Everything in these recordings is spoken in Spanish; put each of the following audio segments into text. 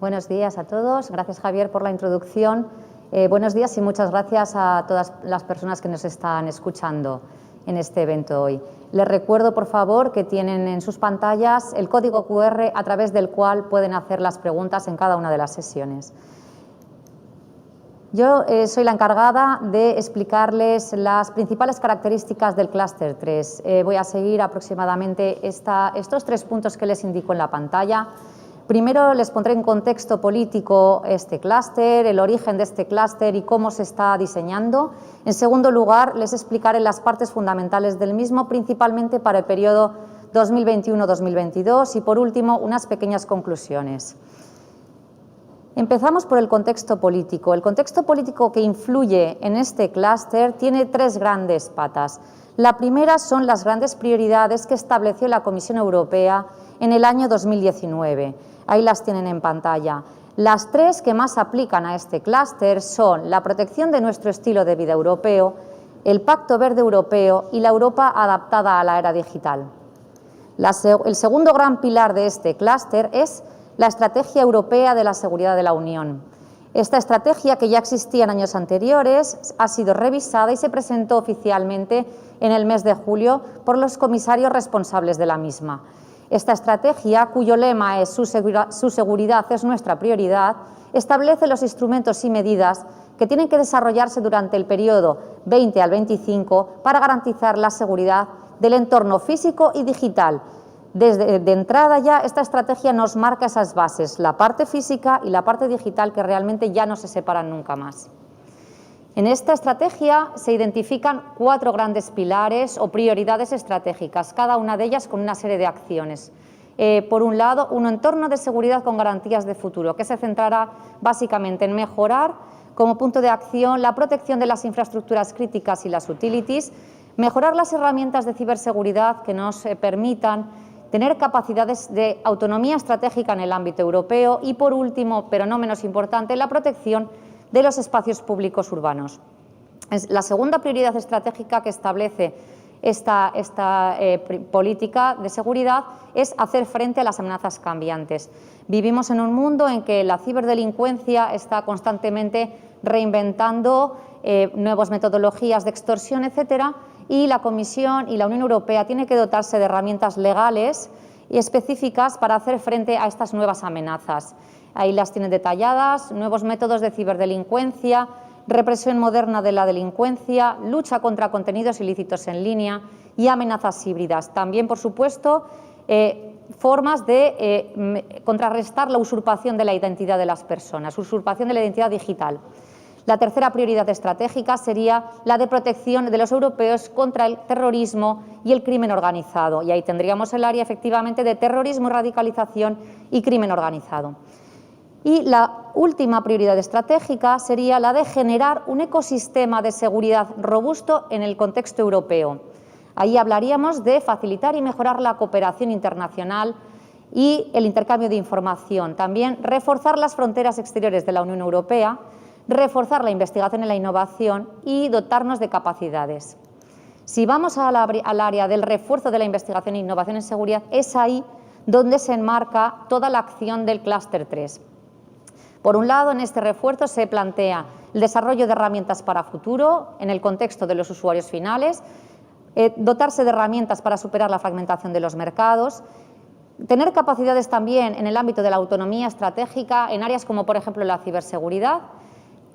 Buenos días a todos. Gracias, Javier, por la introducción. Buenos días y muchas gracias a todas las personas que nos están escuchando en este evento hoy. Les recuerdo, por favor, que tienen en sus pantallas el código QR a través del cual pueden hacer las preguntas en cada una de las sesiones. Yo soy la encargada de explicarles las principales características del clúster 3. Voy a seguir aproximadamente estos 3 puntos que les indico en la pantalla. Primero les pondré en contexto político este clúster, el origen de este clúster y cómo se está diseñando. En segundo lugar, les explicaré las partes fundamentales del mismo, principalmente para el periodo 2021-2022 y, por último, unas pequeñas conclusiones. Empezamos por el contexto político. El contexto político que influye en este clúster tiene 3 grandes patas. La primera son las grandes prioridades que estableció la Comisión Europea en el año 2019. Ahí las tienen en pantalla. Las 3 que más aplican a este clúster son la protección de nuestro estilo de vida europeo, el Pacto Verde Europeo y la Europa adaptada a la era digital. El segundo gran pilar de este clúster es la Estrategia Europea de la Seguridad de la Unión. Esta estrategia, que ya existía en años anteriores, ha sido revisada y se presentó oficialmente en el mes de julio por los comisarios responsables de la misma. Esta estrategia, cuyo lema es su seguridad es nuestra prioridad, establece los instrumentos y medidas que tienen que desarrollarse durante el periodo 20 al 25 para garantizar la seguridad del entorno físico y digital. De entrada ya, esta estrategia nos marca esas bases, la parte física y la parte digital, que realmente ya no se separan nunca más. En esta estrategia se identifican 4 grandes pilares o prioridades estratégicas, cada una de ellas con una serie de acciones. Por un lado, un entorno de seguridad con garantías de futuro, que se centrará básicamente en mejorar como punto de acción la protección de las infraestructuras críticas y las utilities, mejorar las herramientas de ciberseguridad que nos permitan tener capacidades de autonomía estratégica en el ámbito europeo y, por último, pero no menos importante, la protección de los espacios públicos urbanos. La segunda prioridad estratégica que establece esta política de seguridad es hacer frente a las amenazas cambiantes. Vivimos en un mundo en que la ciberdelincuencia está constantemente reinventando nuevas metodologías de extorsión, etcétera, y la Comisión y la Unión Europea tienen que dotarse de herramientas legales y específicas para hacer frente a estas nuevas amenazas. Ahí las tienen detalladas: nuevos métodos de ciberdelincuencia, represión moderna de la delincuencia, lucha contra contenidos ilícitos en línea y amenazas híbridas. También, por supuesto, formas de contrarrestar la usurpación de la identidad de las personas, usurpación de la identidad digital. La tercera prioridad estratégica sería la de protección de los europeos contra el terrorismo y el crimen organizado. Y ahí tendríamos el área, efectivamente, de terrorismo y radicalización y crimen organizado. Y la última prioridad estratégica sería la de generar un ecosistema de seguridad robusto en el contexto europeo. Ahí hablaríamos de facilitar y mejorar la cooperación internacional y el intercambio de información. También reforzar las fronteras exteriores de la Unión Europea, reforzar la investigación y la innovación y dotarnos de capacidades. Si vamos al área del refuerzo de la investigación e innovación en seguridad, es ahí donde se enmarca toda la acción del clúster 3. Por un lado, en este refuerzo se plantea el desarrollo de herramientas para futuro en el contexto de los usuarios finales, dotarse de herramientas para superar la fragmentación de los mercados, tener capacidades también en el ámbito de la autonomía estratégica en áreas como, por ejemplo, la ciberseguridad,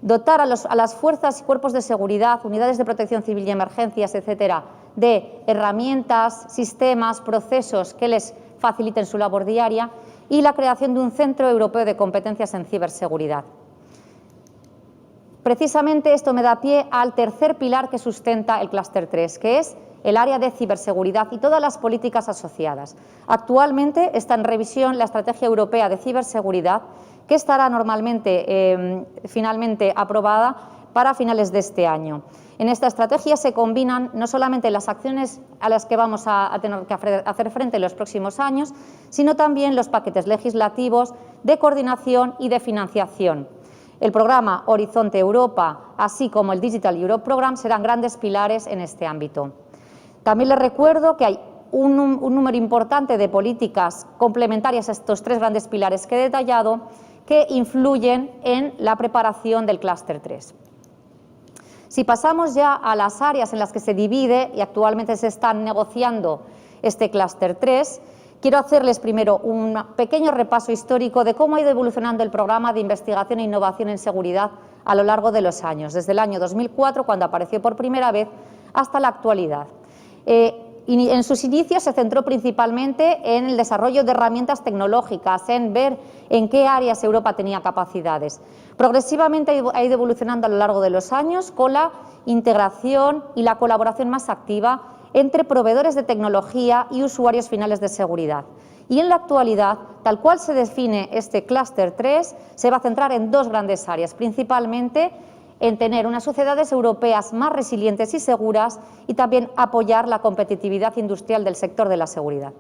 dotar a las fuerzas y cuerpos de seguridad, unidades de protección civil y emergencias, etcétera, de herramientas, sistemas, procesos que les faciliten su labor diaria, y la creación de un Centro Europeo de Competencias en Ciberseguridad. Precisamente esto me da pie al tercer pilar que sustenta el clúster 3, que es el área de ciberseguridad y todas las políticas asociadas. Actualmente está en revisión la Estrategia Europea de Ciberseguridad, que estará finalmente aprobada para finales de este año. En esta estrategia se combinan no solamente las acciones a las que vamos a tener que hacer frente en los próximos años, sino también los paquetes legislativos de coordinación y de financiación. El programa Horizonte Europa, así como el Digital Europe Program, serán grandes pilares en este ámbito. También les recuerdo que hay un número importante de políticas complementarias a estos 3 grandes pilares que he detallado que influyen en la preparación del clúster 3. Si pasamos ya a las áreas en las que se divide y actualmente se están negociando este clúster 3, quiero hacerles primero un pequeño repaso histórico de cómo ha ido evolucionando el programa de investigación e innovación en seguridad a lo largo de los años, desde el año 2004, cuando apareció por primera vez, hasta la actualidad. En sus inicios se centró principalmente en el desarrollo de herramientas tecnológicas, en ver en qué áreas Europa tenía capacidades. Progresivamente ha ido evolucionando a lo largo de los años con la integración y la colaboración más activa entre proveedores de tecnología y usuarios finales de seguridad. Y en la actualidad, tal cual se define este clúster 3, se va a centrar en dos grandes áreas, principalmente en tener unas sociedades europeas más resilientes y seguras y también apoyar la competitividad industrial del sector de la seguridad.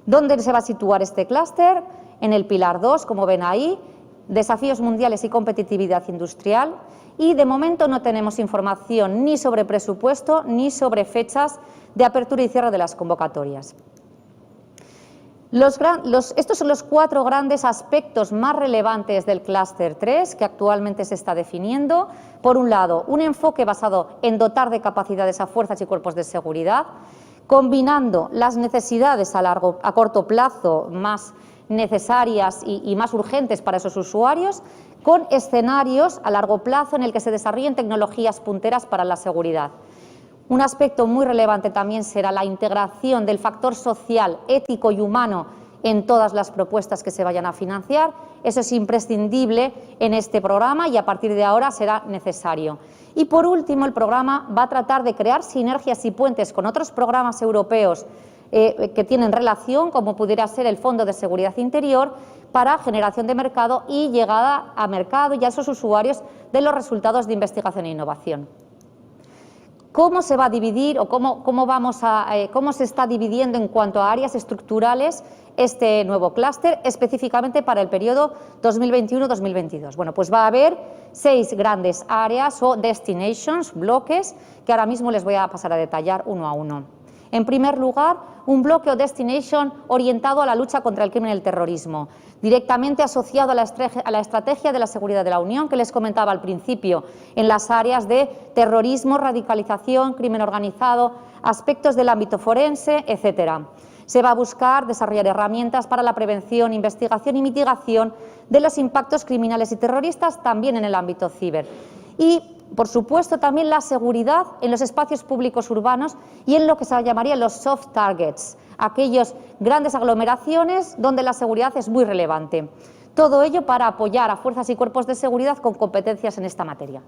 ¿Dónde se va a situar este clúster? En el pilar 2, como ven ahí, desafíos mundiales y competitividad industrial, y de momento no tenemos información ni sobre presupuesto ni sobre fechas de apertura y cierre de las convocatorias. Estos son los 4 grandes aspectos más relevantes del clúster 3 que actualmente se está definiendo. Por un lado, un enfoque basado en dotar de capacidades a fuerzas y cuerpos de seguridad, combinando las necesidades a corto plazo más necesarias y más urgentes para esos usuarios, con escenarios a largo plazo en el que se desarrollen tecnologías punteras para la seguridad. Un aspecto muy relevante también será la integración del factor social, ético y humano en todas las propuestas que se vayan a financiar. Eso es imprescindible en este programa y a partir de ahora será necesario. Y por último, el programa va a tratar de crear sinergias y puentes con otros programas europeos que tienen relación, como pudiera ser el Fondo de Seguridad Interior, para generación de mercado y llegada a mercado y a esos usuarios de los resultados de investigación e innovación. ¿Cómo se va a dividir o cómo se está dividiendo en cuanto a áreas estructurales este nuevo clúster, específicamente para el periodo 2021-2022? Bueno, pues va a haber 6 grandes áreas o destinations, bloques, que ahora mismo les voy a pasar a detallar uno a uno. En primer lugar, un bloque o destination orientado a la lucha contra el crimen y el terrorismo, directamente asociado a la estrategia de la seguridad de la Unión que les comentaba al principio, en las áreas de terrorismo, radicalización, crimen organizado, aspectos del ámbito forense, etcétera. Se va a buscar desarrollar herramientas para la prevención, investigación y mitigación de los impactos criminales y terroristas también en el ámbito ciber. Y, por supuesto, también la seguridad en los espacios públicos urbanos y en lo que se llamaría los soft targets, aquellas grandes aglomeraciones donde la seguridad es muy relevante. Todo ello para apoyar a fuerzas y cuerpos de seguridad con competencias en esta materia.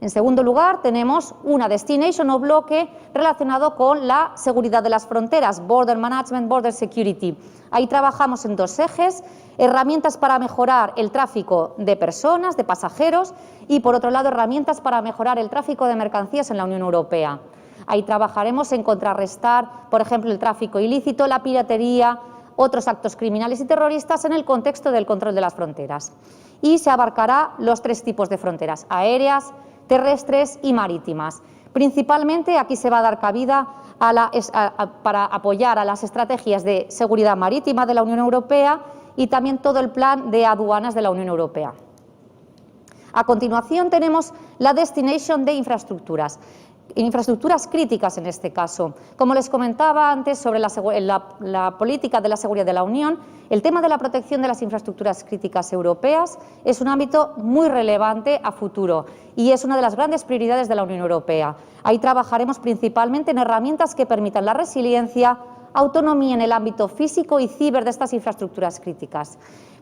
En segundo lugar, tenemos una destination o bloque relacionado con la seguridad de las fronteras, Border Management, Border Security. Ahí trabajamos en 2 ejes, herramientas para mejorar el tráfico de personas, de pasajeros, y por otro lado, herramientas para mejorar el tráfico de mercancías en la Unión Europea. Ahí trabajaremos en contrarrestar, por ejemplo, el tráfico ilícito, la piratería, otros actos criminales y terroristas en el contexto del control de las fronteras. Y se abarcará los 3 tipos de fronteras, aéreas, terrestres y marítimas. Principalmente aquí se va a dar cabida para apoyar a las estrategias de seguridad marítima de la Unión Europea y también todo el plan de aduanas de la Unión Europea. A continuación tenemos la destination de infraestructuras críticas en este caso. Como les comentaba antes sobre la política de la seguridad de la Unión, el tema de la protección de las infraestructuras críticas europeas es un ámbito muy relevante a futuro y es una de las grandes prioridades de la Unión Europea. Ahí trabajaremos principalmente en herramientas que permitan la resiliencia, autonomía en el ámbito físico y ciber de estas infraestructuras críticas,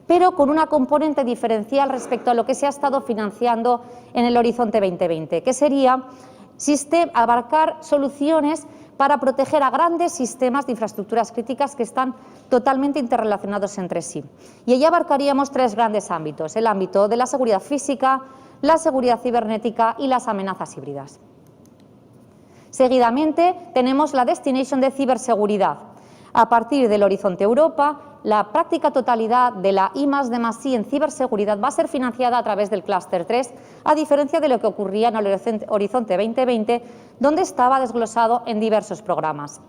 pero con una componente diferencial respecto a lo que se ha estado financiando en el Horizonte 2020, que sería abarcar soluciones para proteger a grandes sistemas de infraestructuras críticas que están totalmente interrelacionados entre sí. Y allí abarcaríamos 3 grandes ámbitos: el ámbito de la seguridad física, la seguridad cibernética y las amenazas híbridas. Seguidamente tenemos la destination de ciberseguridad. A partir del Horizonte Europa, la práctica totalidad de la I+D+I en ciberseguridad va a ser financiada a través del clúster 3, a diferencia de lo que ocurría en el Horizonte 2020, donde estaba desglosado en diversos programas.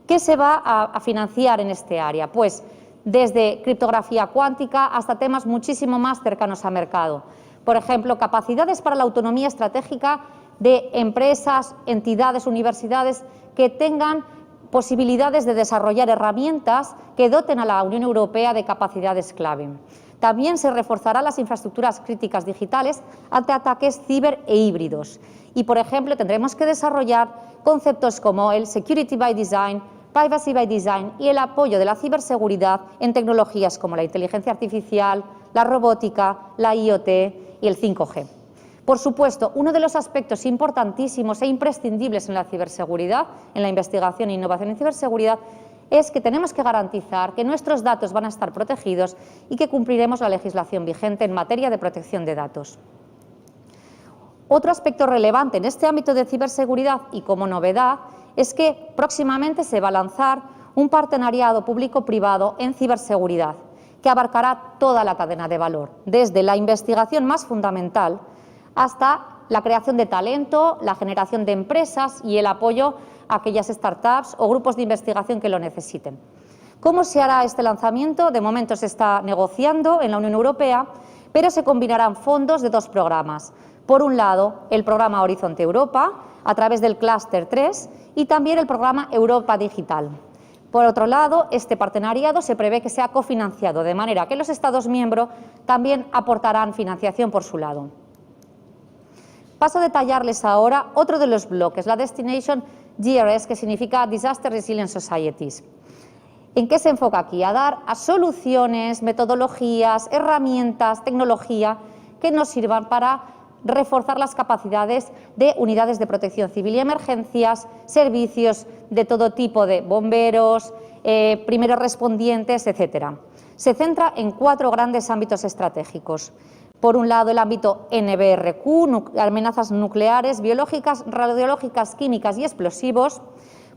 ¿Qué se va a financiar en este área? Pues desde criptografía cuántica hasta temas muchísimo más cercanos a mercado. Por ejemplo, capacidades para la autonomía estratégica de empresas, entidades, universidades que tengan posibilidades de desarrollar herramientas que doten a la Unión Europea de capacidades clave. También se reforzarán las infraestructuras críticas digitales ante ataques ciber e híbridos. Y, por ejemplo, tendremos que desarrollar conceptos como el Security by Design, Privacy by Design y el apoyo de la ciberseguridad en tecnologías como la inteligencia artificial, la robótica, la IoT y el 5G. Por supuesto, uno de los aspectos importantísimos e imprescindibles en la ciberseguridad, en la investigación e innovación en ciberseguridad, es que tenemos que garantizar que nuestros datos van a estar protegidos y que cumpliremos la legislación vigente en materia de protección de datos. Otro aspecto relevante en este ámbito de ciberseguridad y como novedad es que próximamente se va a lanzar un partenariado público-privado en ciberseguridad que abarcará toda la cadena de valor, desde la investigación más fundamental hasta la creación de talento, la generación de empresas y el apoyo a aquellas startups o grupos de investigación que lo necesiten. ¿Cómo se hará este lanzamiento? De momento se está negociando en la Unión Europea, pero se combinarán fondos de dos programas. Por un lado, el programa Horizonte Europa, a través del Clúster 3, y también el programa Europa Digital. Por otro lado, este partenariado se prevé que sea cofinanciado, de manera que los Estados miembros también aportarán financiación por su lado. Paso a detallarles ahora otro de los bloques, la Destination DRS, que significa Disaster Resilient Societies. ¿En qué se enfoca aquí? A dar a soluciones, metodologías, herramientas, tecnología que nos sirvan para reforzar las capacidades de unidades de protección civil y emergencias, servicios de todo tipo de bomberos, primeros respondientes, etc. Se centra en 4 grandes ámbitos estratégicos. Por un lado, el ámbito NBRQ, amenazas nucleares, biológicas, radiológicas, químicas y explosivos.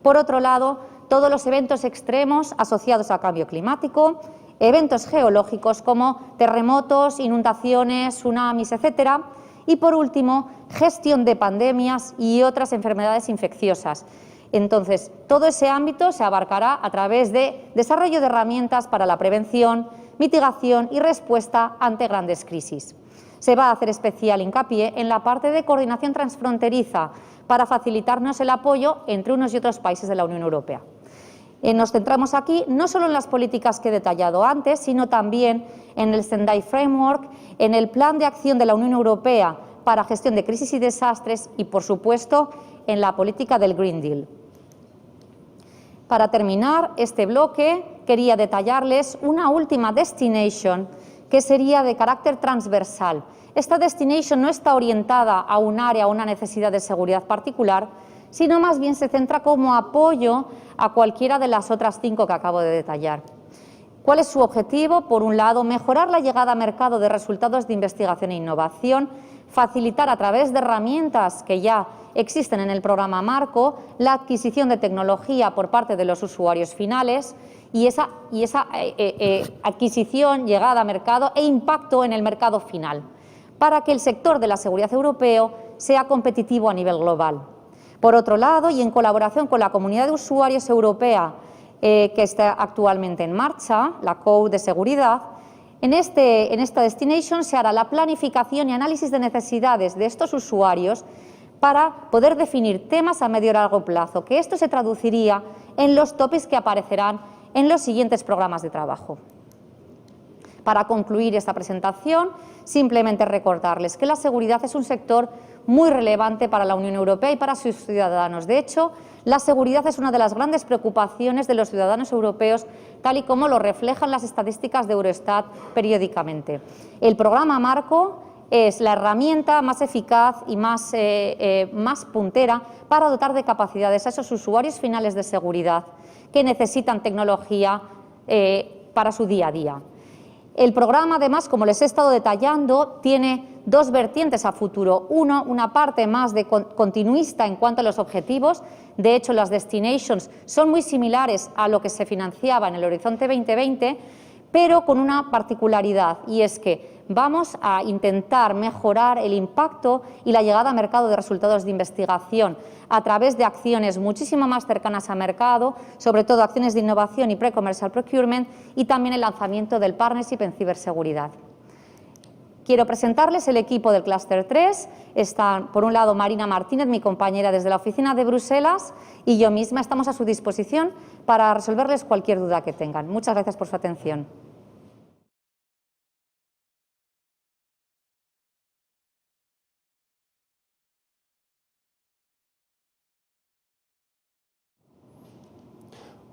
Por otro lado, todos los eventos extremos asociados al cambio climático, eventos geológicos como terremotos, inundaciones, tsunamis, etc. Y, por último, gestión de pandemias y otras enfermedades infecciosas. Entonces, todo ese ámbito se abarcará a través de desarrollo de herramientas para la prevención, mitigación y respuesta ante grandes crisis. Se va a hacer especial hincapié en la parte de coordinación transfronteriza para facilitarnos el apoyo entre unos y otros países de la Unión Europea. Nos centramos aquí no solo en las políticas que he detallado antes, sino también en el Sendai Framework, en el Plan de Acción de la Unión Europea para Gestión de Crisis y Desastres y, por supuesto, en la política del Green Deal. Para terminar este bloque, quería detallarles una última destination que sería de carácter transversal. Esta destination no está orientada a un área o una necesidad de seguridad particular, sino más bien se centra como apoyo a cualquiera de las otras 5 que acabo de detallar. ¿Cuál es su objetivo? Por un lado, mejorar la llegada a mercado de resultados de investigación e innovación, facilitar a través de herramientas que ya existen en el programa Marco la adquisición de tecnología por parte de los usuarios finales y esa adquisición, llegada a mercado e impacto en el mercado final, para que el sector de la seguridad europeo sea competitivo a nivel global. Por otro lado, y en colaboración con la comunidad de usuarios europea que está actualmente en marcha, la Code de Seguridad, en esta destination se hará la planificación y análisis de necesidades de estos usuarios para poder definir temas a medio y largo plazo, que esto se traduciría en los topics que aparecerán en los siguientes programas de trabajo. Para concluir esta presentación, simplemente recordarles que la seguridad es un sector muy relevante para la Unión Europea y para sus ciudadanos. De hecho, la seguridad es una de las grandes preocupaciones de los ciudadanos europeos, tal y como lo reflejan las estadísticas de Eurostat periódicamente. El programa Marco es la herramienta más eficaz y más puntera para dotar de capacidades a esos usuarios finales de seguridad que necesitan tecnología para su día a día. El programa, además, como les he estado detallando, tiene 2 vertientes a futuro. Una parte más de continuista en cuanto a los objetivos. De hecho, las destinations son muy similares a lo que se financiaba en el Horizonte 2020, pero con una particularidad, y es que vamos a intentar mejorar el impacto y la llegada a mercado de resultados de investigación a través de acciones muchísimo más cercanas a mercado, sobre todo acciones de innovación y pre-commercial procurement, y también el lanzamiento del partnership en ciberseguridad. Quiero presentarles el equipo del Clúster 3. Están, por un lado, Marina Martínez, mi compañera desde la oficina de Bruselas, y yo misma estamos a su disposición para resolverles cualquier duda que tengan. Muchas gracias por su atención.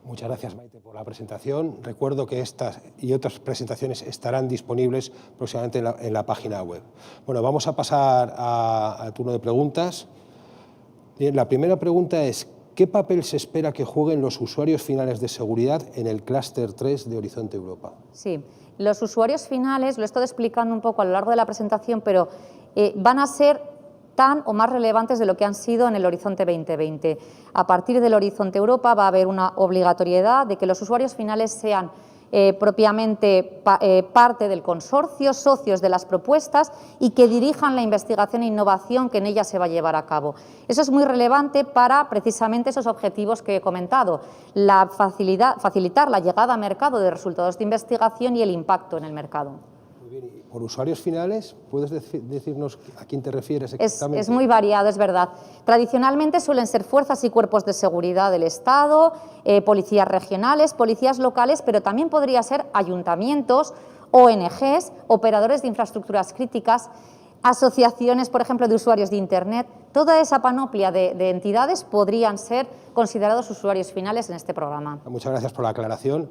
Muchas gracias, Maite, por la presentación. Recuerdo que estas y otras presentaciones estarán disponibles próximamente en la página web. Bueno, vamos a pasar al turno de preguntas. Bien, la primera pregunta es: ¿qué papel se espera que jueguen los usuarios finales de seguridad en el Clúster 3 de Horizonte Europa? Sí, los usuarios finales, lo he estado explicando un poco a lo largo de la presentación, pero van a ser tan o más relevantes de lo que han sido en el Horizonte 2020. A partir del Horizonte Europa va a haber una obligatoriedad de que los usuarios finales sean propiamente parte del consorcio, socios de las propuestas y que dirijan la investigación e innovación que en ella se va a llevar a cabo. Eso es muy relevante para precisamente esos objetivos que he comentado, facilitar la llegada a mercado de resultados de investigación y el impacto en el mercado. Muy bien. ¿Y por usuarios finales, puedes decirnos a quién te refieres exactamente? Es muy variado, es verdad. Tradicionalmente suelen ser fuerzas y cuerpos de seguridad del Estado, policías regionales, policías locales, pero también podría ser ayuntamientos, ONGs, operadores de infraestructuras críticas, asociaciones, por ejemplo, de usuarios de Internet. Toda esa panoplia de entidades podrían ser considerados usuarios finales en este programa. Muchas gracias por la aclaración.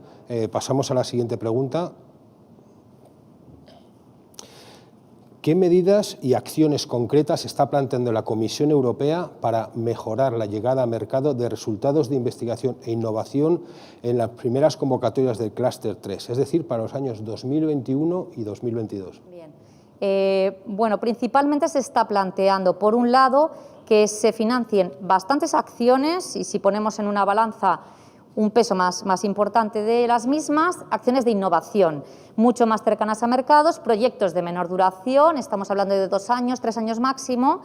Pasamos a la siguiente pregunta. ¿Qué medidas y acciones concretas está planteando la Comisión Europea para mejorar la llegada a mercado de resultados de investigación e innovación en las primeras convocatorias del Clúster 3, es decir, para los años 2021 y 2022? Bien. Bueno, principalmente se está planteando, por un lado, que se financien bastantes acciones, y si ponemos en una balanza un peso más importante de las mismas, acciones de innovación, mucho más cercanas a mercados, proyectos de menor duración, estamos hablando de 2 años, 3 años máximo,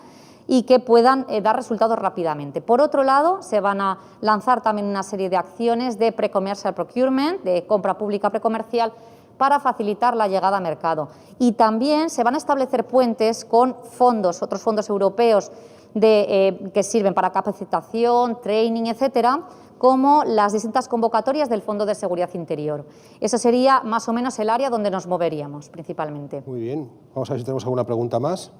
y que puedan dar resultados rápidamente. Por otro lado, se van a lanzar también una serie de acciones de pre-commercial procurement, de compra pública precomercial, para facilitar la llegada a mercado. Y también se van a establecer puentes con fondos, otros fondos europeos que sirven para capacitación, training, etcétera, como las distintas convocatorias del Fondo de Seguridad Interior. Eso sería más o menos el área donde nos moveríamos principalmente. Muy bien. Vamos a ver si tenemos alguna pregunta más.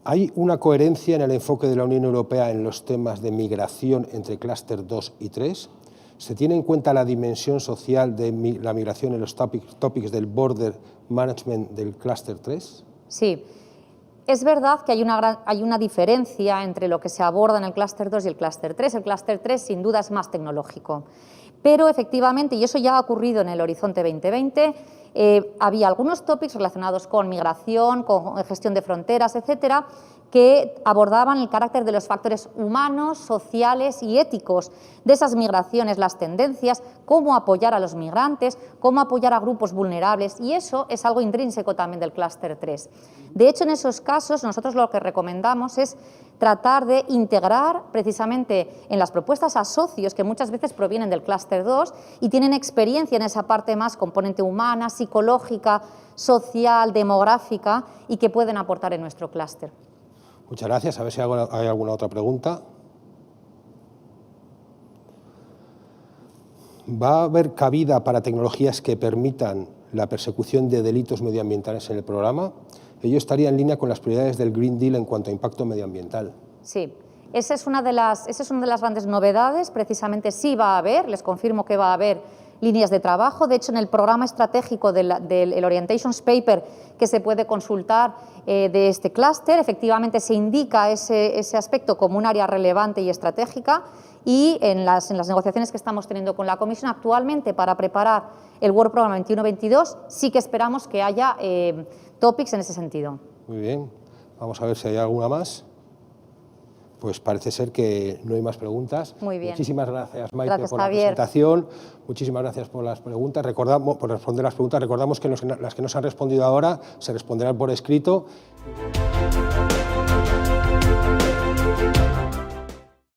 ¿Hay una coherencia en el enfoque de la Unión Europea en los temas de migración entre Clúster 2 y 3? ¿Se tiene en cuenta la dimensión social de la migración en los topics del border management del Clúster 3? Sí. Es verdad que hay una diferencia entre lo que se aborda en el Clúster 2 y el Clúster 3. El Clúster 3 sin duda es más tecnológico, pero efectivamente, y eso ya ha ocurrido en el Horizonte 2020, había algunos tópicos relacionados con migración, con gestión de fronteras, etcétera, que abordaban el carácter de los factores humanos, sociales y éticos de esas migraciones, las tendencias, cómo apoyar a los migrantes, cómo apoyar a grupos vulnerables, y eso es algo intrínseco también del Clúster 3. De hecho, en esos casos, nosotros lo que recomendamos es tratar de integrar precisamente en las propuestas a socios que muchas veces provienen del Clúster 2 y tienen experiencia en esa parte más componente humana, psicológica, social, demográfica, y que pueden aportar en nuestro clúster. Muchas gracias. A ver si hay alguna otra pregunta. ¿Va a haber cabida para tecnologías que permitan la persecución de delitos medioambientales en el programa? Ello estaría en línea con las prioridades del Green Deal en cuanto a impacto medioambiental. Sí, esa es una de las grandes novedades. Precisamente sí va a haber, les confirmo que va a haber líneas de trabajo. De hecho, en el programa estratégico del Orientations Paper que se puede consultar de este clúster, efectivamente se indica ese aspecto como un área relevante y estratégica, y en las negociaciones que estamos teniendo con la Comisión actualmente para preparar el Work Program 21-22 sí que esperamos que haya topics en ese sentido. Muy bien. Vamos a ver si hay alguna más. Pues parece ser que no hay más preguntas. Muy bien. Muchísimas gracias, Maite, Gracias, por la Javier. presentación. Muchísimas gracias por las preguntas. Por responder las preguntas. Recordamos que las que no se han respondido ahora se responderán por escrito.